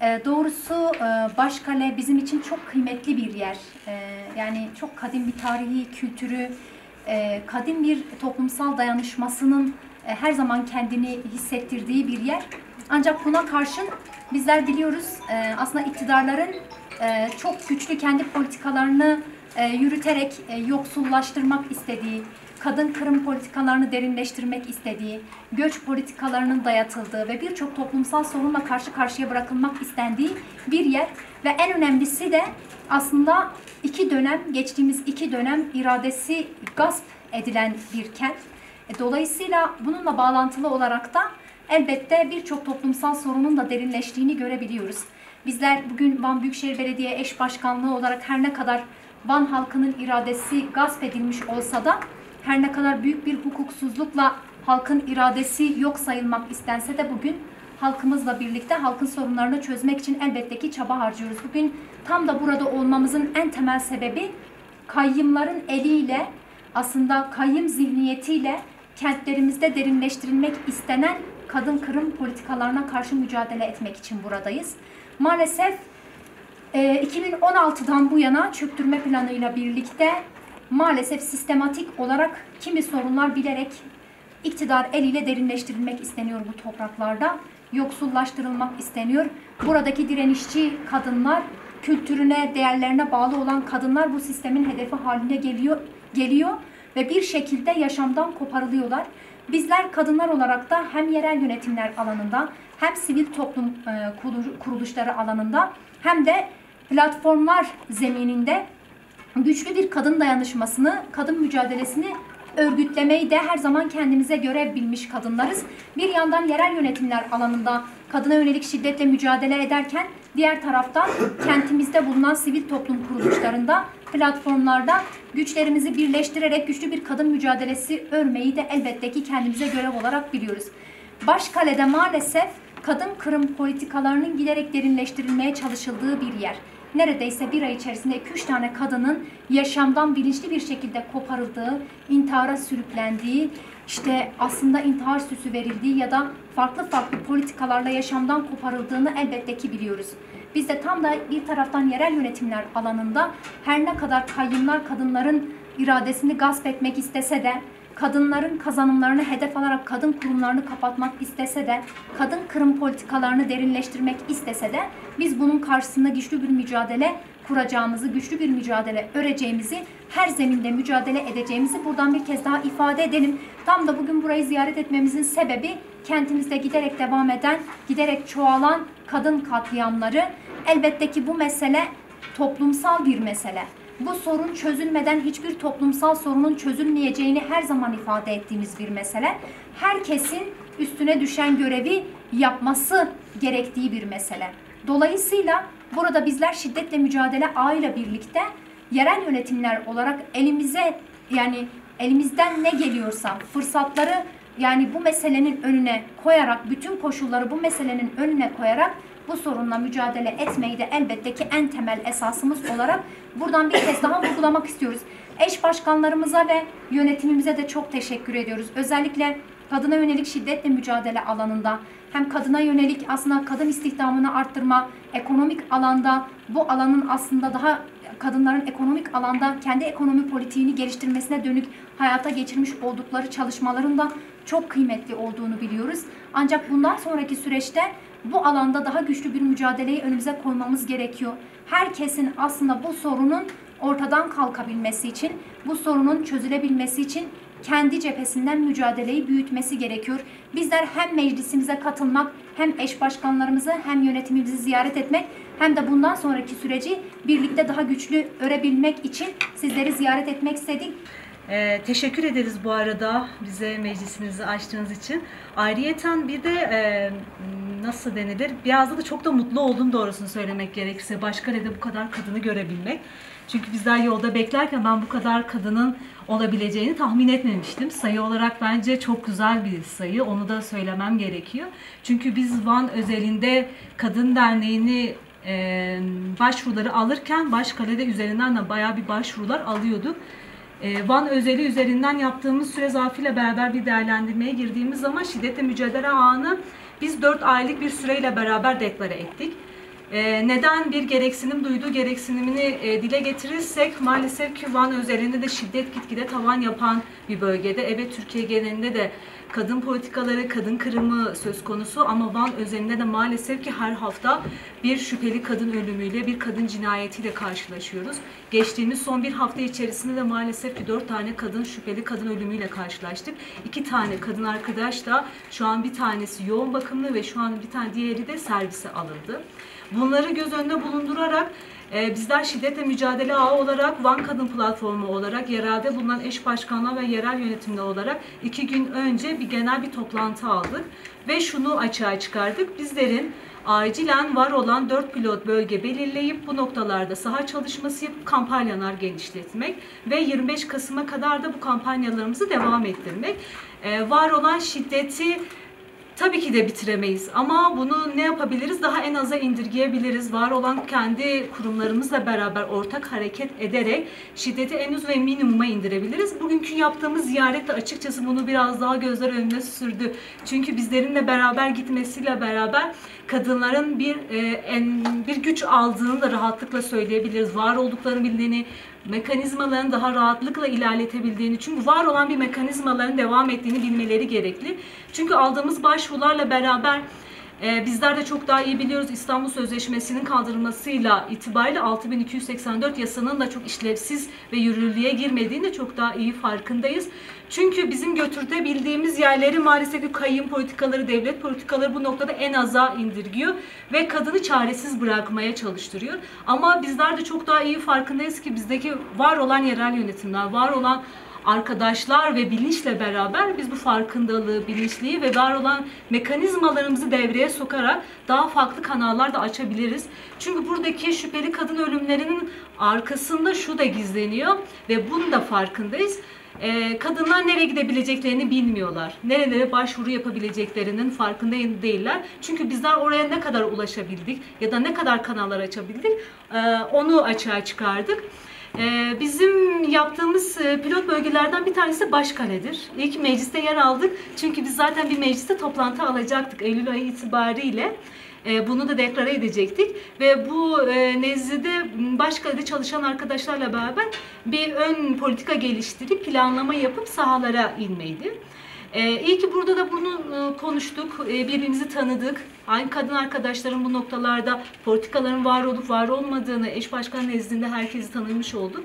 Doğrusu Başkale bizim için çok kıymetli bir yer. Yani çok kadim bir tarihi, kültürü, kadim bir toplumsal dayanışmasının her zaman kendini hissettirdiği bir yer. Ancak buna karşın bizler biliyoruz aslında iktidarların çok güçlü kendi politikalarını yürüterek yoksullaştırmak istediği, kadın kırım politikalarını derinleştirmek istediği, göç politikalarının dayatıldığı ve birçok toplumsal sorunla karşı karşıya bırakılmak istendiği bir yer. Ve en önemlisi de aslında geçtiğimiz iki dönem iradesi gasp edilen bir kent. Dolayısıyla bununla bağlantılı olarak da elbette birçok toplumsal sorunun da derinleştiğini görebiliyoruz. Bizler bugün Van Büyükşehir Belediye Eş Başkanlığı olarak her ne kadar Van halkının iradesi gasp edilmiş olsa da, her ne kadar büyük bir hukuksuzlukla halkın iradesi yok sayılmak istense de bugün halkımızla birlikte halkın sorunlarını çözmek için elbette ki çaba harcıyoruz. Bugün tam da burada olmamızın en temel sebebi kayyımların eliyle, aslında kayyım zihniyetiyle kentlerimizde derinleştirilmek istenen kadın kırım politikalarına karşı mücadele etmek için buradayız. Maalesef 2016'dan bu yana çöktürme planıyla birlikte maalesef sistematik olarak kimi sorunlar bilerek iktidar eliyle derinleştirilmek isteniyor bu topraklarda. Yoksullaştırılmak isteniyor. Buradaki direnişçi kadınlar, kültürüne, değerlerine bağlı olan kadınlar bu sistemin hedefi haline geliyor ve bir şekilde yaşamdan koparılıyorlar. Bizler kadınlar olarak da hem yerel yönetimler alanında, hem sivil toplum kuruluşları alanında, hem de platformlar zemininde güçlü bir kadın dayanışmasını, kadın mücadelesini örgütlemeyi de her zaman kendimize görev bilmiş kadınlarız. Bir yandan yerel yönetimler alanında kadına yönelik şiddetle mücadele ederken, diğer taraftan kentimizde bulunan sivil toplum kuruluşlarında, platformlarda güçlerimizi birleştirerek güçlü bir kadın mücadelesi örmeyi de elbette ki kendimize görev olarak biliyoruz. Başkale'de maalesef kadın kırım politikalarının giderek derinleştirilmeye çalışıldığı bir yer. Neredeyse bir ay içerisinde 2-3 tane kadının yaşamdan bilinçli bir şekilde koparıldığı, intihara sürüklendiği, işte aslında intihar süsü verildiği ya da farklı politikalarla yaşamdan koparıldığını elbette ki biliyoruz. Biz de tam da bir taraftan yerel yönetimler alanında her ne kadar kayyımlar kadınların iradesini gasp etmek istese de, kadınların kazanımlarını hedef alarak kadın kurumlarını kapatmak istese de, kadın kırım politikalarını derinleştirmek istese de biz bunun karşısında güçlü bir mücadele kuracağımızı, güçlü bir mücadele öreceğimizi, her zeminde mücadele edeceğimizi buradan bir kez daha ifade edelim. Tam da bugün burayı ziyaret etmemizin sebebi kentimizde giderek devam eden, giderek çoğalan kadın katliamları. Elbette ki bu mesele toplumsal bir mesele. Bu sorun çözülmeden hiçbir toplumsal sorunun çözülmeyeceğini her zaman ifade ettiğimiz bir mesele. Herkesin üstüne düşen görevi yapması gerektiği bir mesele. Dolayısıyla burada bizler şiddetle mücadele ağıyla birlikte yerel yönetimler olarak elimizden ne geliyorsa fırsatları bu meselenin önüne koyarak, bütün koşulları bu meselenin önüne koyarak bu sorunla mücadele etmeyi de elbette ki en temel esasımız olarak buradan bir kez daha vurgulamak istiyoruz. Eş başkanlarımıza ve yönetimimize de çok teşekkür ediyoruz. Özellikle kadına yönelik şiddetle mücadele alanında hem kadına yönelik aslında kadın istihdamını arttırma, ekonomik alanda bu alanın aslında daha kadınların ekonomik alanda kendi ekonomi politiğini geliştirmesine dönük hayata geçirmiş oldukları çalışmaların da çok kıymetli olduğunu biliyoruz. Ancak bundan sonraki süreçte bu alanda daha güçlü bir mücadeleyi önümüze koymamız gerekiyor. Herkesin aslında bu sorunun ortadan kalkabilmesi için, bu sorunun çözülebilmesi için kendi cephesinden mücadeleyi büyütmesi gerekiyor. Bizler hem meclisimize katılmak, hem eş başkanlarımızı, hem yönetimimizi ziyaret etmek, hem de bundan sonraki süreci birlikte daha güçlü örebilmek için sizleri ziyaret etmek istedik. Teşekkür ederiz bu arada bize meclisinizi açtığınız için. Ayrıyeten bir de nasıl denilir, biraz da çok da mutlu oldum doğrusunu söylemek gerekirse Başkale'de bu kadar kadını görebilmek. Çünkü bizler yolda beklerken ben bu kadar kadının olabileceğini tahmin etmemiştim. Sayı olarak bence çok güzel bir sayı, onu da söylemem gerekiyor. Çünkü biz Van özelinde Kadın Derneği'ni başvuruları alırken Başkale'de üzerinden de bayağı bir başvurular alıyorduk. Van özeli üzerinden yaptığımız süre zarfıyla beraber bir değerlendirmeye girdiğimiz zaman şiddetle mücadele ağını biz 4 aylık bir süreyle beraber deklare ettik. Neden bir gereksinim duyduğu gereksinimini dile getirirsek maalesef ki Van özelinde de şiddet gitgide tavan yapan bir bölgede. Evet, Türkiye genelinde de kadın politikaları, kadın kırımı söz konusu ama Van özelinde de maalesef ki her hafta bir şüpheli kadın ölümüyle, bir kadın cinayetiyle karşılaşıyoruz. Geçtiğimiz son bir hafta içerisinde de maalesef ki 4 tane şüpheli kadın ölümüyle karşılaştık. 2 tane kadın arkadaş da şu an bir tanesi yoğun bakımlı ve şu an diğeri de servise alındı. Bunları göz önünde bulundurarak bizler şiddetle mücadele ağı olarak, Van Kadın Platformu olarak, yerelde bulunan eş başkanlar ve yerel yönetimler olarak 2 gün önce genel bir toplantı aldık ve şunu açığa çıkardık. Bizlerin acilen var olan 4 pilot bölge belirleyip bu noktalarda saha çalışması yapıp kampanyalar genişletmek ve 25 Kasım'a kadar da bu kampanyalarımızı devam ettirmek. Var olan şiddeti tabii ki de bitiremeyiz ama bunu ne yapabiliriz? Daha en aza indirgeyebiliriz. Var olan kendi kurumlarımızla beraber ortak hareket ederek şiddeti en uz ve minimuma indirebiliriz. Bugünkü yaptığımız ziyaret de açıkçası bunu biraz daha gözler önüne sürdü. Çünkü bizlerinle beraber gitmesiyle beraber kadınların bir güç aldığını da rahatlıkla söyleyebiliriz. Var olduklarını bildiğini, mekanizmaların daha rahatlıkla ilerletebildiğini, çünkü var olan bir mekanizmaların devam ettiğini bilmeleri gerekli. Çünkü aldığımız başvurularla beraber bizler de çok daha iyi biliyoruz, İstanbul Sözleşmesi'nin kaldırılmasıyla itibariyle 6284 yasanın da çok işlevsiz ve yürürlüğe girmediğini de çok daha iyi farkındayız. Çünkü bizim götürtebildiğimiz yerleri maalesef ki kayyum politikaları, devlet politikaları bu noktada en aza indirgiyor ve kadını çaresiz bırakmaya çalıştırıyor. Ama bizler de çok daha iyi farkındayız ki bizdeki var olan yerel yönetimler, var olan arkadaşlar ve bilinçle beraber biz bu farkındalığı, bilinçliği ve var olan mekanizmalarımızı devreye sokarak daha farklı kanallar da açabiliriz. Çünkü buradaki şüpheli kadın ölümlerinin arkasında şu da gizleniyor ve bunun da farkındayız. Kadınlar nereye gidebileceklerini bilmiyorlar. Nerelere başvuru yapabileceklerinin farkında değiller. Çünkü bizler oraya ne kadar ulaşabildik ya da ne kadar kanallar açabildik onu açığa çıkardık. Bizim yaptığımız pilot bölgelerden bir tanesi Başkale'dir. İlk mecliste yer aldık. Çünkü biz zaten bir mecliste toplantı alacaktık Eylül ayı itibariyle. Bunu da deklare edecektik ve bu nezdede Başkale'de çalışan arkadaşlarla beraber bir ön politika geliştirip planlama yapıp sahalara inmeydi. İyi ki burada da bunu konuştuk, birbirimizi tanıdık. Aynı kadın arkadaşların bu noktalarda politikaların var olup var olmadığını eş başkan nezdinde herkesi tanımış olduk.